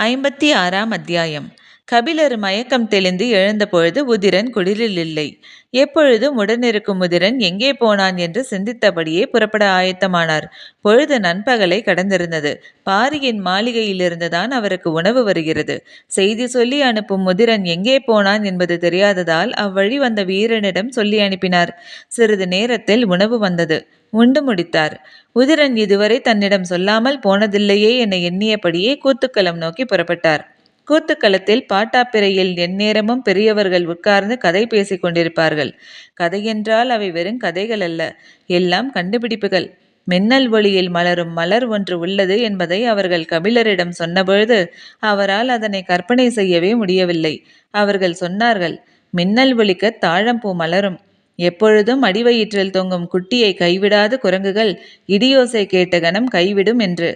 56ஆம் அத்தியாயம். கபிலர் மயக்கம் தெளிந்து எழுந்தபொழுது உதிரன் குடிலில் இல்லை. எப்பொழுதும் உடனிருக்கும் உதிரன் எங்கே போனான் என்று சிந்தித்தபடியே புறப்பட ஆயத்தமானார். பொழுது நண்பகலை கடந்திருந்தது. பாரியின் மாளிகையிலிருந்துதான் அவருக்கு உணவு வருகிறது. செய்தி சொல்லி அனுப்பும் உதிரன் எங்கே போனான் என்பது தெரியாததால் அவ்வழி வந்த வீரனிடம் சொல்லி அனுப்பினார். சிறிது நேரத்தில் உணவு வந்தது. உண்டு முடித்தார். உதிரன் இதுவரை தன்னிடம் சொல்லாமல் போனதில்லையே என எண்ணியபடியே கூத்துக்களம் நோக்கி புறப்பட்டார். கூத்துக்களத்தில் பாட்டாப்பிரையில் எந்நேரமும் பெரியவர்கள் உட்கார்ந்து கதை பேசிக் கொண்டிருப்பார்கள். கதையென்றால் அவை வெறும் கதைகள் அல்ல, எல்லாம் கண்டுபிடிப்புகள். மின்னல் ஒளியில் மலரும் மலர் ஒன்று உள்ளது என்பதை அவர்கள் கபிலரிடம் சொன்னபொழுது அவரால் அதனை கற்பனை செய்யவே முடியவில்லை. அவர்கள் சொன்னார்கள், மின்னல் ஒளிக்க தாழம்பூ மலரும். எப்பொழுதும் அடிவயிற்றில் தொங்கும் குட்டியை கைவிடாத குரங்குகள் இடியோசை கேட்ட கணம் கைவிடும் என்று.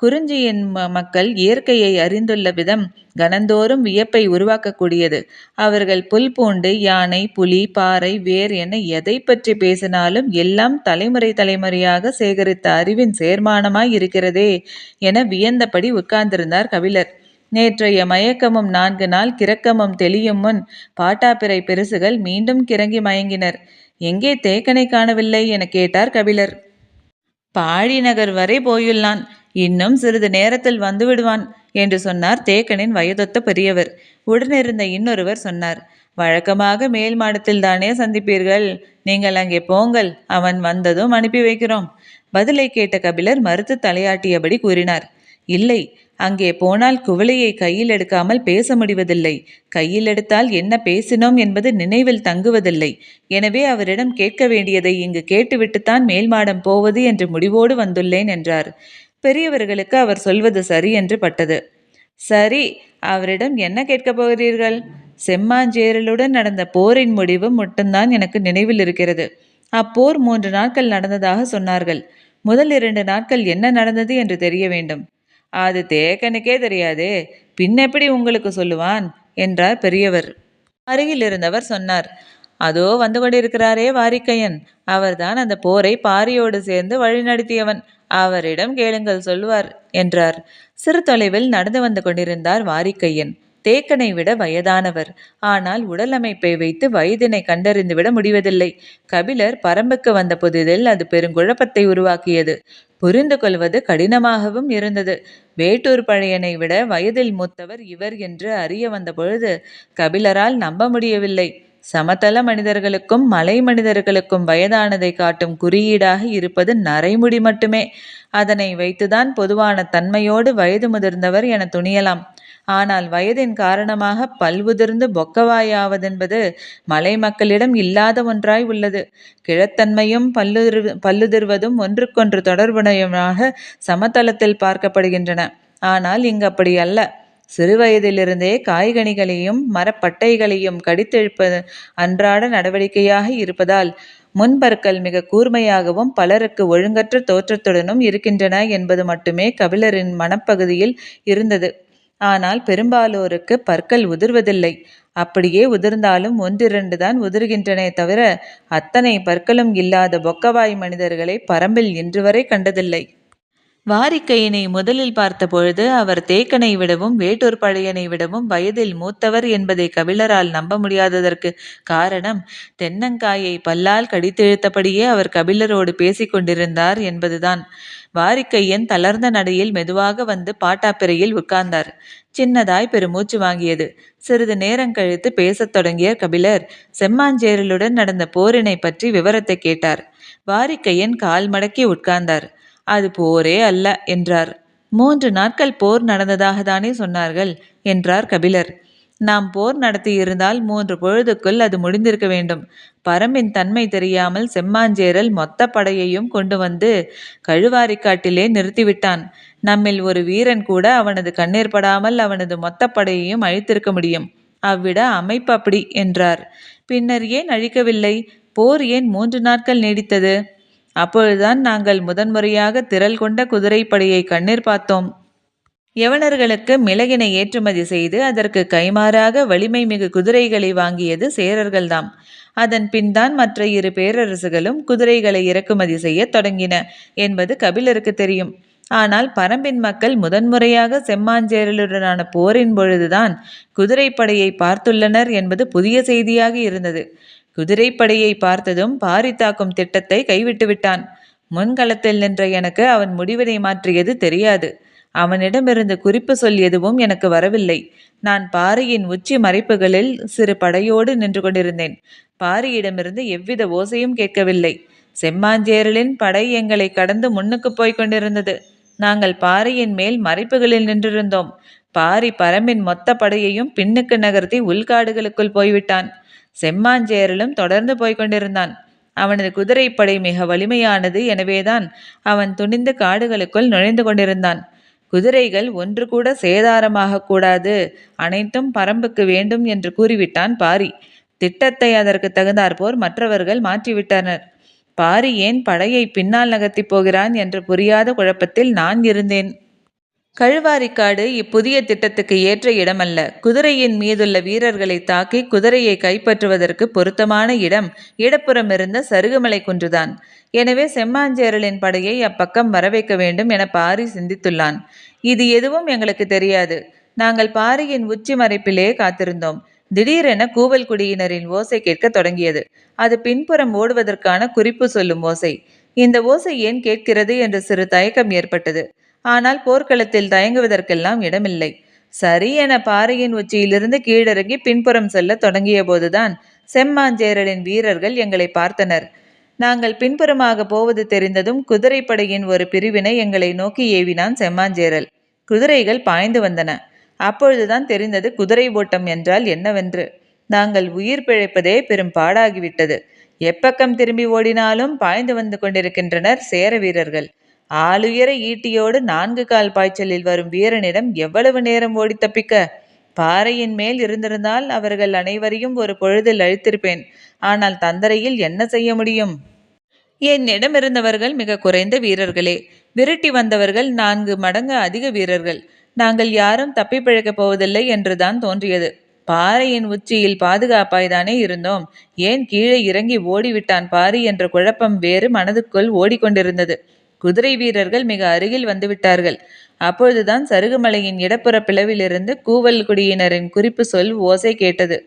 குறிஞ்சியின் மக்கள் இயற்கையை அறிந்துள்ள விதம் கணந்தோறும் வியப்பை உருவாக்கக்கூடியது. அவர்கள் புல் பூண்டு, யானை, புலி, பாறை, வேர் என எதை பற்றி பேசினாலும் எல்லாம் தலைமுறை தலைமுறையாக சேகரித்த அறிவின் சேர்மானமாய் இருக்கிறதே என வியந்தபடி உட்கார்ந்திருந்தார் கபிலர். நேற்றைய மயக்கமும் 4 நாள் கிறக்கமும் தெளியும் முன் பாட்டாப்பிரை பெருசுகள் மீண்டும் கிறங்கி மயங்கினர். எங்கே தேக்கனை காணவில்லை என கேட்டார் கபிலர். பாழி நகர் வரை போயுள்ளான், இன்னும் சிறிது நேரத்தில் வந்து விடுவான் என்று சொன்னார் தேக்கனின் வயதொத்த பெரியவர். உடனிருந்த இன்னொருவர் சொன்னார், வழக்கமாக மேல் மாடத்தில் தானே சந்திப்பீர்கள், நீங்கள் அங்கே போங்கள், அவன் வந்ததும் அனுப்பி வைக்கிறோம். பதிலை கேட்ட கபிலர் மறுத்து தலையாட்டியபடி கூறினார், இல்லை, அங்கே போனால் குவளையை கையில் எடுக்காமல் பேச முடிவதில்லை. கையில் எடுத்தால் என்ன பேசினோம் என்பது நினைவில் தங்குவதில்லை. எனவே அவரிடம் கேட்க வேண்டியதை இங்கு கேட்டுவிட்டுத்தான் மேல் மாடம் போவது என்று முடிவோடு வந்துள்ளேன் என்றார். பெரியவர்களுக்கு அவர் சொல்வது சரி என்று பட்டது. சரி, அவரிடம் என்ன கேட்கப் போகிறீர்கள்? செம்மாஞ்சேரலுடன் நடந்த போரின் முடிவு மட்டும்தான் எனக்கு நினைவில் இருக்கிறது. அப்போர் 3 நாட்கள் நடந்ததாக சொன்னார்கள். முதல் 2 நாட்கள் என்ன நடந்தது என்று தெரிய வேண்டும். அது தேக்கனுக்கே தெரியாதே, பின்னெப்படி உங்களுக்கு சொல்லுவான் என்றார் பெரியவர். அருகில் இருந்தவர் சொன்னார், அதோ வந்து கொண்டிருக்கிறாரே வாரிக்கையன், அவர்தான் அந்த போரை பாரியோடு சேர்ந்து வழிநடத்தியவன். அவரிடம் கேளுங்கள், சொல்லுவார் என்றார். சிறு தொலைவில் நடந்து வந்து கொண்டிருந்தார் வாரிக்கையன். தேக்கனை விட வயதானவர். ஆனால் உடல் அமைப்பை வைத்து வயதினை கண்டறிந்துவிட முடிவதில்லை. கபிலர் பரம்புக்கு வந்த புதிதில் அது பெருங்குழப்பத்தை உருவாக்கியது. புரிந்து கொள்வது கடினமாகவும் இருந்தது. வேட்டூர் பழையனை விட வயதில் மூத்தவர் இவர் என்று அறிய வந்த பொழுது கபிலரால் நம்ப முடியவில்லை. சமதள மனிதர்களுக்கும் மலை மனிதர்களுக்கும் வயதானதை காட்டும் குறியீடாக இருப்பது நரைமுடி மட்டுமே. அதனை வைத்துதான் பொதுவான தன்மையோடு வயது முதிர்ந்தவர் என துணியலாம். ஆனால் வயதின் காரணமாக பல்வுதிர்ந்து பொக்கவாயாவதென்பது மலை மக்களிடம் இல்லாத ஒன்றாய் உள்ளது. கிழத்தன்மையும் பல்லுதிர்வதும் ஒன்றுக்கொன்று தொடர்புடையமாக சமதளத்தில் பார்க்கப்படுகின்றன. ஆனால் இங்கு அப்படி அல்ல. சிறுவயதிலிருந்தே காய்கனிகளையும் மரப்பட்டைகளையும் கடித்தெழுப்பது அன்றாட நடவடிக்கையாக இருப்பதால் முன்பற்கள் மிக கூர்மையாகவும் பலருக்கு ஒழுங்கற்ற தோற்றத்துடனும் இருக்கின்றன என்பது மட்டுமே கபிலரின் மனப்பகுதியில் இருந்தது. ஆனால் பெரும்பாலோருக்கு பற்கள் உதிர்வதில்லை. அப்படியே உதிர்ந்தாலும் 1-2 தான் உதிர்கின்றனே தவிர அத்தனை பற்களும் இல்லாத பொக்கவாய் மனிதர்களை பரம்பில் இன்று வரை கண்டதில்லை. வாரிக்கையனை முதலில் பார்த்த பொழுது அவர் தேக்கனை விடவும் வேட்டூர் பழையனை விடவும் வயதில் மூத்தவர் என்பதை கபிலரால் நம்ப முடியாததற்கு காரணம் தென்னங்காயை பல்லால் கடித்திழுத்தபடியே அவர் கபிலரோடு பேசிக் கொண்டிருந்தார் என்பதுதான். வாரிக்கையன் தளர்ந்த நடையில் மெதுவாக வந்து பாட்டாப்பிரையில் உட்கார்ந்தார். சின்னதாய் பெருமூச்சு வாங்கியது. சிறிது நேரம் கழித்து பேசத் தொடங்கிய கபிலர் செம்மாஞ்சேரலுடன் நடந்த போரினை பற்றி விவரத்தை கேட்டார். வாரிக்கையன் கால் மடக்கி உட்கார்ந்தார். அது போரே அல்ல என்றார். 3 நாட்கள் போர் நடந்ததாக தானே சொன்னார்கள் என்றார் கபிலர். நாம் போர் நடத்தியிருந்தால் 3 பொழுதுக்குள் அது முடிந்திருக்க வேண்டும். பரம்பின் தன்மை தெரியாமல் செம்மாஞ்சேரல் மொத்த படையையும் கொண்டு வந்து கழுவாரிக்காட்டிலே நிறுத்திவிட்டான். நம்மில் ஒரு வீரன் கூட அவனது கண்ணீர் படாமல் அவனது மொத்த படையையும் அழித்திருக்க முடியும். அவ்விட அமைப்பு அப்படி என்றார். பின்னர் ஏன் அழிக்கவில்லை? போர் ஏன் 3 நாட்கள் நீடித்தது? அப்பொழுதுதான் நாங்கள் முதன்முறையாக திரள் கொண்ட குதிரைப்படையை கண்ணீர் பார்த்தோம். யவனர்களுக்கு மிளகினை ஏற்றுமதி செய்து அதற்கு கைமாறாக வலிமை மிகு குதிரைகளை வாங்கியது சேரர்கள்தாம். அதன் பின்தான் மற்ற 2 பேரரசுகளும் குதிரைகளை இறக்குமதி செய்ய தொடங்கின என்பது கபிலருக்கு தெரியும். ஆனால் பரம்பின் மக்கள் முதன்முறையாக செம்மாஞ்சேரலுடனான போரின் பொழுதுதான் குதிரைப்படையை பார்த்துள்ளனர் என்பது புதிய செய்தியாக இருந்தது. குதிரைப்படையை பார்த்ததும் பாரி தாக்கும் திட்டத்தை கைவிட்டு விட்டான். முன்களத்தில் நின்ற எனக்கு அவன் முடிவினை மாற்றியது தெரியாது. அவனிடமிருந்து குறிப்பு சொல் எதுவும் எனக்கு வரவில்லை. நான் பாரியின் உச்சி மறைப்புகளில் சிறு படையோடு நின்று கொண்டிருந்தேன். பாரியிடமிருந்து எவ்வித ஓசையும் கேட்கவில்லை. செம்மாஞ்சேரலின் படை எங்களை கடந்து முன்னுக்கு போய்க் கொண்டிருந்தது. நாங்கள் பாரியின் மேல் மறைப்புகளில் நின்றிருந்தோம். பாரி பரம்பின் மொத்த படையையும் பின்னுக்கு நகர்த்தி உள்காடுகளுக்குள் போய்விட்டான். செம்மாஞ்சேரலும் தொடர்ந்து போய்கொண்டிருந்தான். அவனது குதிரைப்படை மிக வலிமையானது. எனவேதான் அவன் துணிந்து காடுகளுக்குள் நுழைந்து கொண்டிருந்தான். குதிரைகள் ஒன்று கூட சேதாரமாக கூடாது, அனைத்தும் பரம்புக்கு வேண்டும் என்று கூறிவிட்டான் பாரி. திட்டத்தை அதற்கு தகுந்தாற்போர் மற்றவர்கள் மாற்றிவிட்டனர். பாரி ஏன் படையை பின்னால் நகர்த்தி போகிறான் என்று புரியாத குழப்பத்தில் நான் இருந்தேன். கழுவாரிக்காடு இப்புதிய திட்டத்துக்கு ஏற்ற இடமல்ல. குதிரையின் மீதுள்ள வீரர்களை தாக்கி குதிரையை கைப்பற்றுவதற்கு பொருத்தமான இடம் இடப்புறம் இருந்த சருகுமலை குன்றுதான். எனவே செம்மாஞ்சேரலின் படையை அப்பக்கம் வரவைக்க வேண்டும் என பாரி சிந்தித்துள்ளான். இது எதுவும் எங்களுக்கு தெரியாது. நாங்கள் பாரியின் உச்சி மறைப்பிலே காத்திருந்தோம். திடீரென கூவல் குடியினரின் ஓசை கேட்க தொடங்கியது. அது பின்புறம் ஓடுவதற்கான குறிப்பு சொல்லும் ஓசை. இந்த ஓசை ஏன் கேட்கிறது என்று சிறு தயக்கம் ஏற்பட்டது. ஆனால் போர்க்களத்தில் தயங்குவதற்கெல்லாம் இடமில்லை. சரி என பாறையின் உச்சியிலிருந்து கீழிறங்கி பின்புறம் செல்ல தொடங்கிய போதுதான் செம்மாஞ்சேரலின் வீரர்கள் எங்களை பார்த்தனர். நாங்கள் பின்புறமாக போவது தெரிந்ததும் குதிரைப்படையின் ஒரு பிரிவினை எங்களை நோக்கி ஏவினான் செம்மாஞ்சேரல். குதிரைகள் பாய்ந்து வந்தன. அப்பொழுதுதான் தெரிந்தது குதிரை ஓட்டம் என்றால் என்னவென்று. நாங்கள் உயிர் பிழைப்பதே பெரும் பாடாகிவிட்டது. எப்பக்கம் திரும்பி ஓடினாலும் பாய்ந்து வந்து கொண்டிருக்கின்றனர் சேர வீரர்கள். ஆளுயர ஈட்டியோடு 4 கால் பாய்ச்சலில் வரும் வீரனிடம் எவ்வளவு நேரம் ஓடி தப்பிக்க? பாறையின் மேல் இருந்திருந்தால் அவர்கள் அனைவரையும் ஒரு பொழுதில் அழித்திருப்பேன். ஆனால் தந்தரையில் என்ன செய்ய முடியும்? என்னிடம் இருந்தவர்கள் மிக குறைந்த வீரர்களே. விரட்டி வந்தவர்கள் 4 மடங்கு அதிக வீரர்கள். நாங்கள் யாரும் தப்பி பிழைக்கப் போவதில்லை என்றுதான் தோன்றியது. பாறையின் உச்சியில் பாதுகாப்பாய்தானே இருந்தோம். ஏன் கீழே இறங்கி ஓடிவிட்டான் பாரி என்ற குழப்பம் வேறு மனதுக்குள் ஓடிக்கொண்டிருந்தது. குதிரை வீரர்கள் மிக அருகில் வந்துவிட்டார்கள். அப்பொழுதுதான் சருகுமலையின் இடப்புற பிளவிலிருந்து கூவல் குடியினரின் குறிப்பு சொல் ஓசை கேட்டது.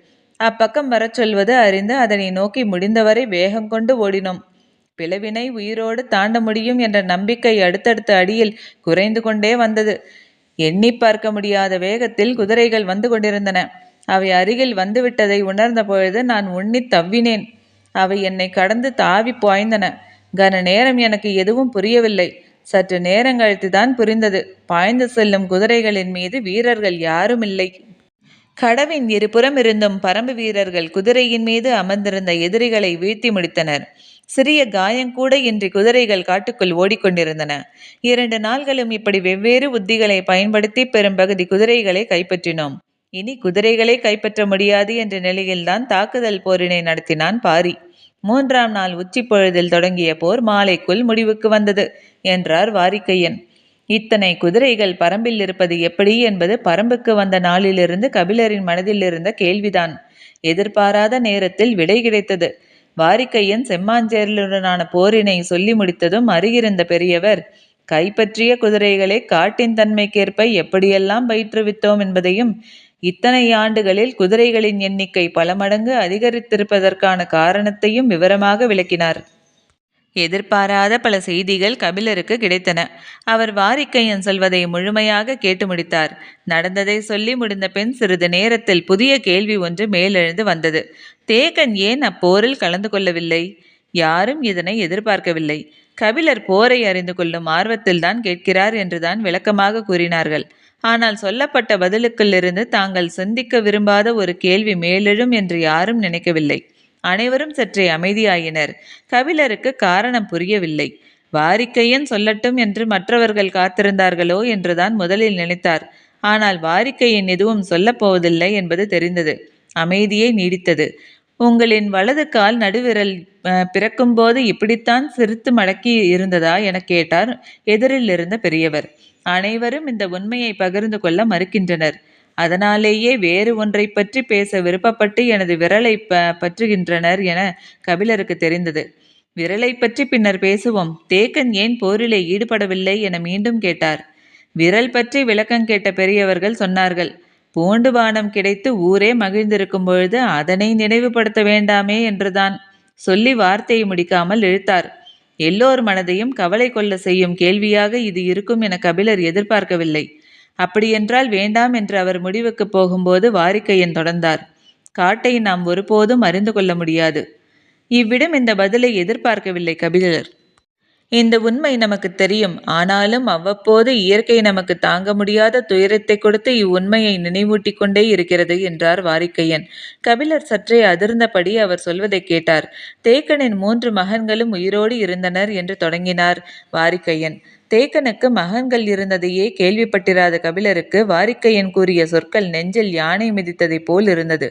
அப்பக்கம் வரச் சொல்வது அறிந்து அதனை நோக்கி முடிந்தவரை வேகம் கொண்டு ஓடினோம். பிளவினை உயிரோடு தாண்ட முடியும் என்ற நம்பிக்கை அடுத்தடுத்த அடியில் குறைந்து கொண்டே வந்தது. எண்ணி பார்க்க முடியாத வேகத்தில் குதிரைகள் வந்து கொண்டிருந்தன. அவை அருகில் வந்துவிட்டதை உணர்ந்த பொழுது நான் உண்ணி தவ்வினேன். அவை என்னை கடந்து தாவி பாய்ந்தன. கன நேரம் எனக்கு எதுவும் புரியவில்லை. சற்று நேரங்கழித்துதான் புரிந்தது. பாய்ந்து செல்லும் குதிரைகளின் மீது வீரர்கள் யாரும் இல்லை. கடவின் இருபுறம் இருந்தும் பரம்பு வீரர்கள் குதிரையின் மீது அமர்ந்திருந்த எதிரிகளை வீழ்த்தி முடித்தனர். சிறிய காயங்கூட இன்றி குதிரைகள் காட்டுக்குள் ஓடிக்கொண்டிருந்தன. 2 நாள்களும் இப்படி வெவ்வேறு உத்திகளை பயன்படுத்தி பெரும்பகுதி குதிரைகளை கைப்பற்றினோம். இனி குதிரைகளை கைப்பற்ற முடியாது என்ற நிலையில்தான் தாக்குதல் போரினை நடத்தினான் பாரி. 3ஆம் நாள் உச்சி பொழுதில் தொடங்கிய போர் மாலைக்குள் முடிவுக்கு வந்தது என்றார் வாரிக்கையன். இத்தனை குதிரைகள் பரம்பில் இருப்பது எப்படி என்பது பரம்புக்கு வந்த நாளிலிருந்து கபிலரின் மனதில் இருந்த கேள்விதான். எதிர்பாராத நேரத்தில் விடை கிடைத்தது. வாரிக்கையன் செம்மாஞ்சேரலுடனான போரினை சொல்லி முடித்ததும் அருகிருந்த பெரியவர், கைப்பற்றிய குதிரைகளை காட்டின் தன்மைக்கேற்ப எப்படியெல்லாம் பயிற்றுவித்தோம் என்பதையும் இத்தனை ஆண்டுகளில் குதிரைகளின் எண்ணிக்கை பல மடங்கு அதிகரித்திருப்பதற்கான காரணத்தையும் விவரமாக விளக்கினார். எதிர்பாராத பல செய்திகள் கபிலருக்கு கிடைத்தன. அவர் வாரிக்கையன் சொல்வதை முழுமையாக கேட்டு முடித்தார். நடந்ததை சொல்லி முடிந்த பின் சிறிது நேரத்தில் புதிய கேள்வி ஒன்று மேலெழுந்து வந்தது. தேகன் ஏன் அப்போரில் கலந்து கொள்ளவில்லை? யாரும் இதனை எதிர்பார்க்கவில்லை. கபிலர் போரை அறிந்து கொள்ளும் ஆர்வத்தில்தான் கேட்கிறார் என்றுதான் விளக்கமாக கூறினார்கள். ஆனால் சொல்லப்பட்ட பதிலுக்குள்ளிருந்து தாங்கள் சிந்திக்க விரும்பாத ஒரு கேள்வி மேலெழும் என்று யாரும் நினைக்கவில்லை. அனைவரும் சற்றே அமைதியாயினர். கபிலருக்கு காரணம் புரியவில்லை. வாரிக்கையன் சொல்லட்டும் என்று மற்றவர்கள் காத்திருந்தார்களோ என்றுதான் முதலில் நினைத்தார். ஆனால் வாரிக்கையன் எதுவும் சொல்லப்போவதில்லை என்பது தெரிந்தது. அமைதியே நீடித்தது. உங்களின் வலது கால் நடுவிரல் பிறக்கும்போது இப்படித்தான் சிரித்து மடக்கி இருந்ததா என கேட்டார் எதிரில் இருந்த பெரியவர். அனைவரும் இந்த உண்மையை பகிர்ந்து கொள்ள மறுக்கின்றனர். அதனாலேயே வேறு ஒன்றை பற்றி பேச விருப்பப்பட்டு எனது விரலை பற்றுகின்றனர் என கபிலருக்கு தெரிந்தது. விரலை பற்றி பின்னர் பேசுவோம். தேக்கன் ஏன் போரிலே ஈடுபடவில்லை என மீண்டும் கேட்டார். விரல் பற்றி விளக்கம் கேட்ட பெரியவர்கள் சொன்னார்கள். பூண்டு பானம் கிடைத்து ஊரே மகிழ்ந்திருக்கும் பொழுது அதனை நினைவுபடுத்த வேண்டாமே என்றுதான். சொல்லி வார்த்தையை முடிக்காமல் இழுத்தார். எல்லோர் மனதையும் கவலை கொள்ள செய்யும் கேள்வியாக இது இருக்கும் என கபிலர் எதிர்பார்க்கவில்லை. அப்படியென்றால் வேண்டாம் என்று அவர் முடிவுக்கு போகும்போது வாரிக்கையன் தொடர்ந்தார். காட்டை நாம் ஒருபோதும் அறிந்து கொள்ள முடியாது. இவ்விடம் இந்த பதிலை எதிர்பார்க்கவில்லை கபிலர். இந்த உண்மை நமக்கு தெரியும். ஆனாலும் அவ்வப்போது இயற்கை நமக்கு தாங்க முடியாத துயரத்தை கொடுத்து இவ்வுண்மையை நினைவூட்டி கொண்டே இருக்கிறது என்றார் வாரிக்கையன். கபிலர் சற்றே அதிர்ந்தபடி அவர் சொல்வதை கேட்டார். தேக்கனின் 3 மகன்களும் உயிரோடு இருந்தனர் என்று தொடங்கினார் வாரிக்கையன். தேக்கனுக்கு மகன்கள் இருந்ததையே கேள்விப்பட்டிராத கபிலருக்கு வாரிக்கையன் கூறிய சொற்கள் நெஞ்சில் யானை மிதித்ததைப் போல் இருந்தது.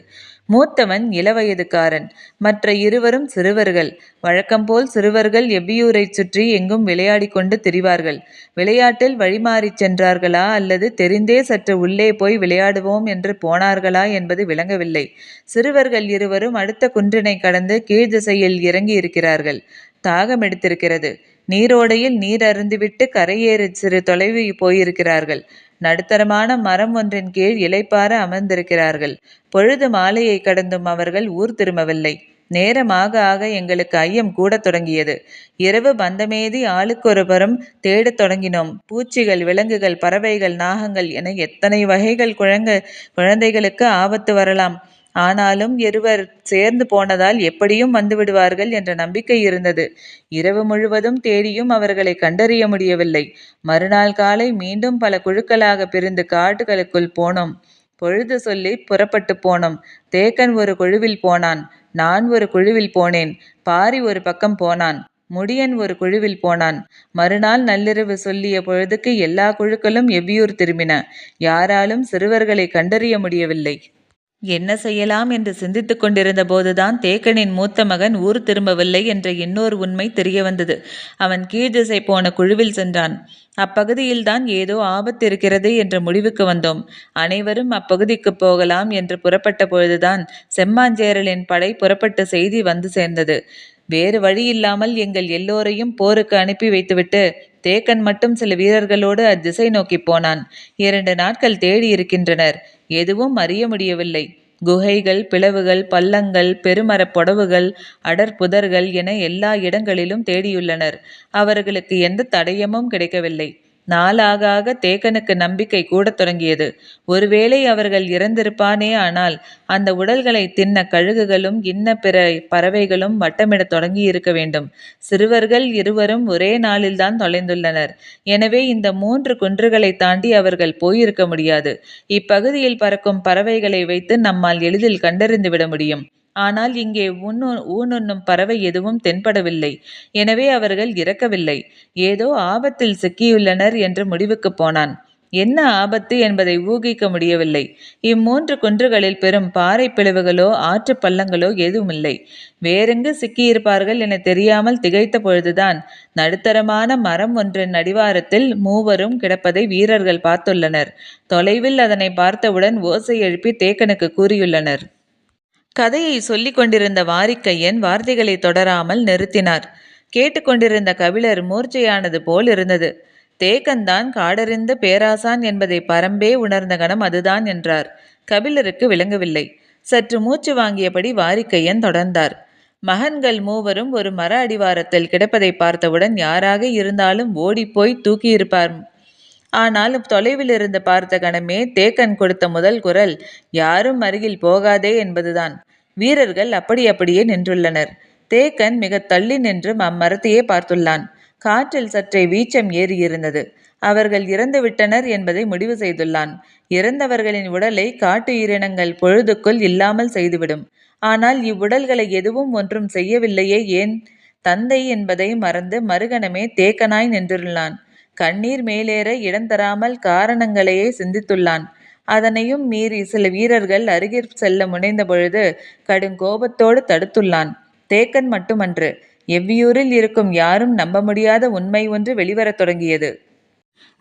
மூத்தவன் இளவயதுக்காரன், மற்ற இருவரும் சிறுவர்கள். வழக்கம்போல் சிறுவர்கள் எவ்வியூரைச் சுற்றி எங்கும் விளையாடி கொண்டு திரிவார்கள். விளையாட்டில் வழிமாறிச் சென்றார்களா அல்லது தெரிந்தே சற்று உள்ளே போய் விளையாடுவோம் என்று போனார்களா என்பது விளங்கவில்லை. சிறுவர்கள் இருவரும் அடுத்த குன்றினை கடந்து கீழ் திசையில் இறங்கி இருக்கிறார்கள். தாகம் எடுத்திருக்கிறது. நீரோடையில் நீர் அருந்திவிட்டு கரையேறி சிறு தொலைவு போயிருக்கிறார்கள். நடுத்தரமான மரம் ஒன்றின் கீழ் இலைப்பார அமர்ந்திருக்கிறார்கள். பொழுது மாலையை கடந்தும் அவர்கள் ஊர் திரும்பவில்லை. நேரமாக ஆக எங்களுக்கு ஐயம் கூட தொடங்கியது. இரவு பந்தமேதி ஆளுக்கு ஒரு புறம் தேடத் தொடங்கினோம். பூச்சிகள், விலங்குகள், பறவைகள், நாகங்கள் என எத்தனை வகைகள் குழந்தைகளுக்கு ஆபத்து வரலாம். ஆனாலும் இருவர் சேர்ந்து போனதால் எப்படியும் வந்து விடுவார்கள் என்ற நம்பிக்கை இருந்தது. இரவு முழுவதும் தேடியும் அவர்களை கண்டறிய முடியவில்லை. மறுநாள் காலை மீண்டும் பல குழுக்களாக பிரிந்து காடுகளுக்குள் போனோம். பொழுது சொல்லி புறப்பட்டு போனோம். தேக்கன் ஒரு குழுவில் போனான். நான் ஒரு குழுவில் போனேன். பாரி ஒரு பக்கம் போனான். முடியன் ஒரு குழுவில் போனான். மறுநாள் நள்ளிரவு சொல்லிய பொழுதுக்கு எல்லா குழுக்களும் எவ்வியூர் திரும்பின. யாராலும் சிறுவர்களை கண்டறிய முடியவில்லை. என்ன செய்யலாம் என்று சிந்தித்துக் கொண்டிருந்த போதுதான் தேக்கனின் மூத்த மகன் ஊர் திரும்பவில்லை என்ற இன்னொரு உண்மை தெரிய வந்தது. அவன் கீழ்திசை போன குழுவில் சென்றான். அப்பகுதியில்தான் ஏதோ ஆபத்து இருக்கிறது என்ற முடிவுக்கு வந்தோம். அனைவரும் அப்பகுதிக்கு போகலாம் என்று புறப்பட்ட பொழுதுதான் செம்மாஞ்சேரலின் படை புறப்பட்டு செய்தி வந்து சேர்ந்தது. வேறு வழியில்லாமல் எங்கள் எல்லோரையும் போருக்கு அனுப்பி வைத்துவிட்டு தேக்கன் மட்டும் சில வீரர்களோடு அத்திசை நோக்கி போனான். 2 நாட்கள் தேடி இருக்கின்றனர். எதுவும் அறிய முடியவில்லை. குகைகள், பிளவுகள், பள்ளங்கள், பெருமரப் பொடவுகள், அடர்புதர்கள் என எல்லா இடங்களிலும் தேடியுள்ளனர். அவர்களுக்கு எந்த தடயமும் கிடைக்கவில்லை. நாளாக ஆக தேக்கனுக்கு நம்பிக்கை கூடத் தொடங்கியது. ஒருவேளை அவர்கள் இறந்திருப்பானே, ஆனால் அந்த உடல்களை தின்ன கழுகுகளும் இன்ன பிற பறவைகளும் வட்டமிடத் தொடங்கி இருக்க வேண்டும். சிறுவர்கள் இருவரும் ஒரே நாளில்தான் தொலைந்துள்ளனர். எனவே இந்த 3 குன்றுகளை தாண்டி அவர்கள் போயிருக்க முடியாது. இப்பகுதியில் பறக்கும் பறவைகளை வைத்து நம்மால் எளிதில் கண்டறிந்து விட முடியும். ஆனால் இங்கே ஊனுண்ணும் பறவை எதுவும் தென்படவில்லை. எனவே அவர்கள் இறக்கவில்லை. ஏதோ ஆபத்தில் சிக்கியுள்ளனர் என்று முடிவுக்கு போனான். என்ன ஆபத்து என்பதை ஊகிக்க முடியவில்லை. இம்மூன்று குன்றுகளில் பெரும் பாறை பிளவுகளோ ஆற்று பள்ளங்களோ எதுவுமில்லை. வேறெங்கு சிக்கியிருப்பார்கள் என தெரியாமல் திகைத்த பொழுதுதான் நடுத்தரமான மரம் ஒன்றின் அடிவாரத்தில் மூவரும் கிடப்பதை வீரர்கள் பார்த்துள்ளனர். தொலைவில் அதனை பார்த்தவுடன் ஓசை எழுப்பி தேக்கனுக்கு கூறியுள்ளனர். கதையை சொல்லிக் கொண்டிருந்த வாரிக்கையன் வார்த்தைகளை தொடராமல் நிறுத்தினார். கேட்டுக்கொண்டிருந்த கபிலர் மூர்ச்சையானது போல் இருந்தது. தேக்கன்தான் காடறிந்த பேராசான் என்பதை பரம்பே உணர்ந்த கணம் அதுதான் என்றார். கபிலருக்கு விளங்கவில்லை. சற்று மூச்சு வாங்கியபடி வாரிக்கையன் தொடர்ந்தார். மகன்கள் மூவரும் ஒரு மர அடிவாரத்தில் கிடப்பதை பார்த்தவுடன் யாராக இருந்தாலும் ஓடிப்போய் தூக்கியிருப்பார். ஆனால் தொலைவில் இருந்து பார்த்த கணமே தேக்கன் கொடுத்த முதல் குரல் யாரும் அருகில் போகாதே என்பதுதான். வீரர்கள் அப்படியே நின்றுள்ளனர். தேக்கன் மிக தள்ளி நின்று அம்மரத்தையே பார்த்துள்ளான். காற்றில் சற்றே வீச்சம் ஏறியிருந்தது. அவர்கள் இறந்து விட்டனர் என்பதை முடிவு செய்துள்ளான். இறந்தவர்களின் உடலை காட்டுயிரினங்கள் பொழுதுக்குள் இல்லாமல் செய்துவிடும். ஆனால் இவ்வுடல்களை எதுவும் ஒன்றும் செய்யவில்லையே, ஏன்? தந்தை என்பதை மறந்து மறுகணமே தேக்கனாய் நின்றுள்ளான். கண்ணீர் மேலேற இடம் தராமல் காரணங்களையே சிந்தித்துள்ளான். அதனையும் மீறி சில வீரர்கள் அருகிற் செல்ல முனைந்த பொழுது கடுங்கோபத்தோடு தடுத்துள்ளான். தேக்கன் மட்டுமன்று, எவ்வியூரில் இருக்கும் யாரும் நம்ப முடியாத உண்மை ஒன்று வெளிவரத் தொடங்கியது.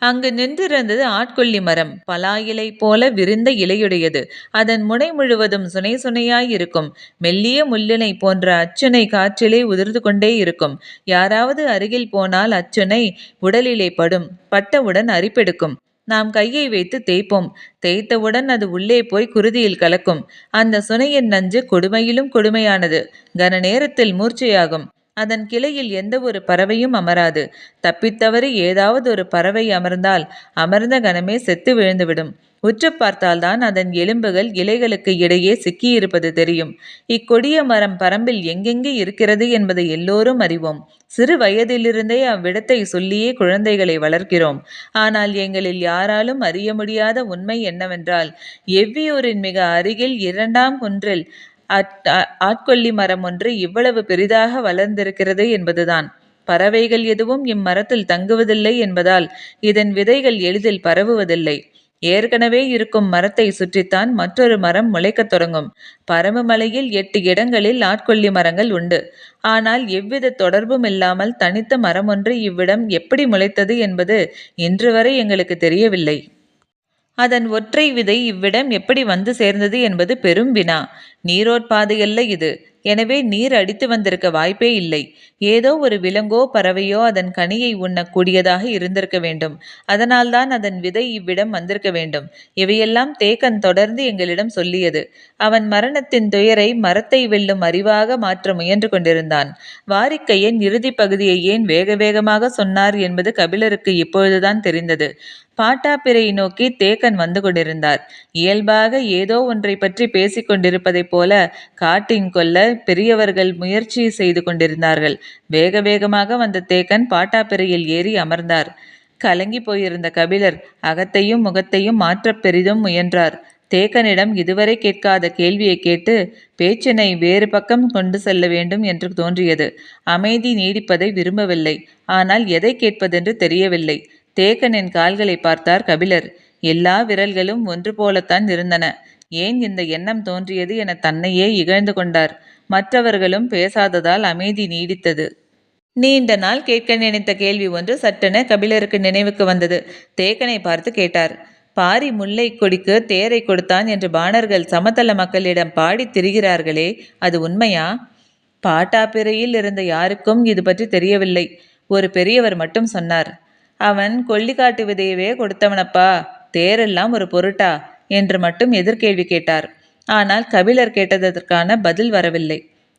அங்கு நின்றிருந்தது ஆட்கொல்லி மரம். பலா இலை போல விரிந்த இலையுடையது. அதன் முனை முழுவதும் சுனை சுனையாயிருக்கும். மெல்லிய முள்ளினை போன்ற அச்சுனை காற்றிலே உதிர்ந்து கொண்டே இருக்கும். யாராவது அருகில் போனால் அச்சுனை உடலிலே படும். பட்டவுடன் அரிப்பெடுக்கும். நாம் கையை வைத்து தேய்ப்போம். தேய்த்தவுடன் அது உள்ளே போய் குருதியில் கலக்கும். அந்த சுனையின் நஞ்சு கொடுமையிலும் கொடுமையானது. கன நேரத்தில் மூர்ச்சையாகும். அதன் கிளையில் எந்த ஒரு பறவையும் அமராது. தப்பித்தவறி ஏதாவது ஒரு பறவை அமர்ந்தால் அமர்ந்த கணமே செத்து விழுந்துவிடும். உற்று பார்த்தால்தான் அதன் எலும்புகள் இலைகளுக்கு இடையே சிக்கியிருப்பது தெரியும். இக்கொடிய மரம் பரம்பில் எங்கெங்கே இருக்கிறது என்பதை எல்லோரும் அறிவோம். சிறு வயதிலிருந்தே அவ்விடத்தை சொல்லியே குழந்தைகளை வளர்க்கிறோம். ஆனால் எங்களில் யாராலும் அறிய முடியாத உண்மை என்னவென்றால், எவ்வியூரின் மிக அருகில் 2ஆம் குன்றில் ஆட்கொல்லி மரம் ஒன்று இவ்வளவு பெரிதாக வளர்ந்திருக்கிறது என்பதுதான். பறவைகள் எதுவும் இம்மரத்தில் தங்குவதில்லை என்பதால் இதன் விதைகள் எளிதில் பரவுவதில்லை. ஏற்கனவே இருக்கும் மரத்தை சுற்றித்தான் மற்றொரு மரம் முளைக்கத் தொடங்கும். பரம்புமலையில் 8 இடங்களில் ஆட்கொல்லி மரங்கள் உண்டு. ஆனால் எவ்வித தொடர்பும் இல்லாமல் தனித்த மரம் ஒன்று இவ்விடம் எப்படி முளைத்தது என்பது இன்று வரை எங்களுக்கு தெரியவில்லை. அதன் ஒற்றை விதை இவ்விடம் எப்படி வந்து சேர்ந்தது என்பது பெரும் வினா. நீரோட்பாதையல்ல இது. எனவே நீர் அடித்து வந்திருக்க வாய்ப்பே இல்லை. ஏதோ ஒரு விலங்கோ பறவையோ அதன் கனியை உண்ணக்கூடியதாக இருந்திருக்க வேண்டும். அதனால்தான் அதன் விதை இவ்விடம் வந்திருக்க வேண்டும். இவையெல்லாம் தேக்கன் தொடர்ந்து எங்களிடம் சொல்லியது. அவன் மரணத்தின் துயரை மரத்தை வெல்லும் அறிவாக மாற்ற முயன்று கொண்டிருந்தான். வாரிக்கையன் இறுதி பகுதியை ஏன் வேக வேகமாக சொன்னார் என்பது கபிலருக்கு இப்பொழுதுதான் தெரிந்தது. பாட்டாப்பிரையை நோக்கி தேக்கன் வந்து கொண்டிருந்தார். இயல்பாக ஏதோ ஒன்றை பற்றி பேசிக் கொண்டிருப்பதைப் போல காட்டின் கொல்ல பெரியவர்கள் முயற்சி செய்து கொண்டிருந்தார்கள். வேக வேகமாக வந்த தேக்கன் பாட்டாப்பிரையில் ஏறி அமர்ந்தார். கலங்கி போயிருந்த கபிலர் அகத்தையும் முகத்தையும் மாற்றப் பெரிதும் முயன்றார். தேக்கனிடம் இதுவரை கேட்காத கேள்வியை கேட்டு பேச்சினை வேறு பக்கம் கொண்டு செல்ல வேண்டும் என்று தோன்றியது. அமைதி நீடிப்பதை விரும்பவில்லை. ஆனால் எதை கேட்பதென்று தெரியவில்லை. தேக்கனின் கால்களை பார்த்தார் கபிலர். எல்லா விரல்களும் ஒன்று போலத்தான் இருந்தன. ஏன் இந்த எண்ணம் தோன்றியது என தன்னையே இகழ்ந்து கொண்டார். மற்றவர்களும் பேசாததால் அமைதி நீடித்தது. நீண்ட நாள் கேட்க நினைத்த கேள்வி ஒன்று சட்டென கபிலருக்கு நினைவுக்கு வந்தது. தேக்கனை பார்த்து கேட்டார். பாரி முல்லை கொடிக்கு தேரை கொடுத்தான் என்று பாணர்கள் சமதள மக்களிடம் பாடி திரிகிறார்களே, அது உண்மையா? பாட்டாப்பிரையில் இருந்த யாருக்கும் இது பற்றி தெரியவில்லை. ஒரு பெரியவர் மட்டும் சொன்னார். அவன் கொல்லிக்காட்டு விதையவே கொடுத்தவனப்பா, தேரெல்லாம் ஒரு பொருட்டா என்று மட்டும் எதிர்கேள்வி கேட்டார். ஆனால் கபிலர் கேட்டதற்கான பதில் வரவில்லை.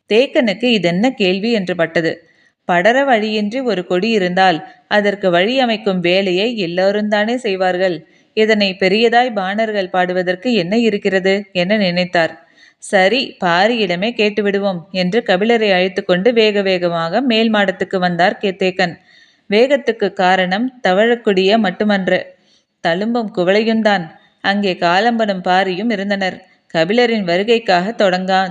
தேக்கனுக்கு இதென்ன கேள்வி என்று பட்டது. படர வழியின்றி ஒரு கொடி இருந்தால் அதற்கு வழி அமைக்கும் வேலையை எல்லோரும் தானே செய்வார்கள். இதனை பெரியதாய் பாணர்கள் பாடுவதற்கு என்ன இருக்கிறது என நினைத்தார். சரி, பாரியிடமே கேட்டுவிடுவோம் என்று கபிலரை அழைத்து கொண்டு வேக வேகமாக மேல் மாடத்துக்கு வந்தார் தேக்கன். வேகத்துக்கு காரணம் தவழக்கூடிய மட்டுமன்று, தழும்பும் குவளையும்தான். அங்கே காலம்பனும் பாரியும் இருந்தனர். கபிலரின் வருகைக்காக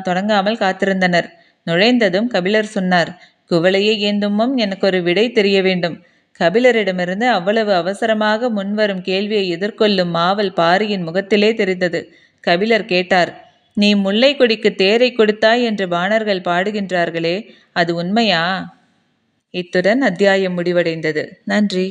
தொடங்காமல் காத்திருந்தனர். நுழைந்ததும் கபிலர் சொன்னார். குவளையை ஏந்துமும் எனக்கு ஒரு விடை தெரிய வேண்டும். கபிலரிடமிருந்து அவ்வளவு அவசரமாக முன்வரும் கேள்வியை எதிர்கொள்ளும் ஆவல் பாரியின் முகத்திலே தெரிந்தது. கபிலர் கேட்டார். நீ முல்லை கொடிக்கு தேரை கொடுத்தாய் என்று பாணர்கள் பாடுகின்றார்களே, அது உண்மையா? இத்துடன் அத்தியாயம் முடிவடைந்தது. நன்றி.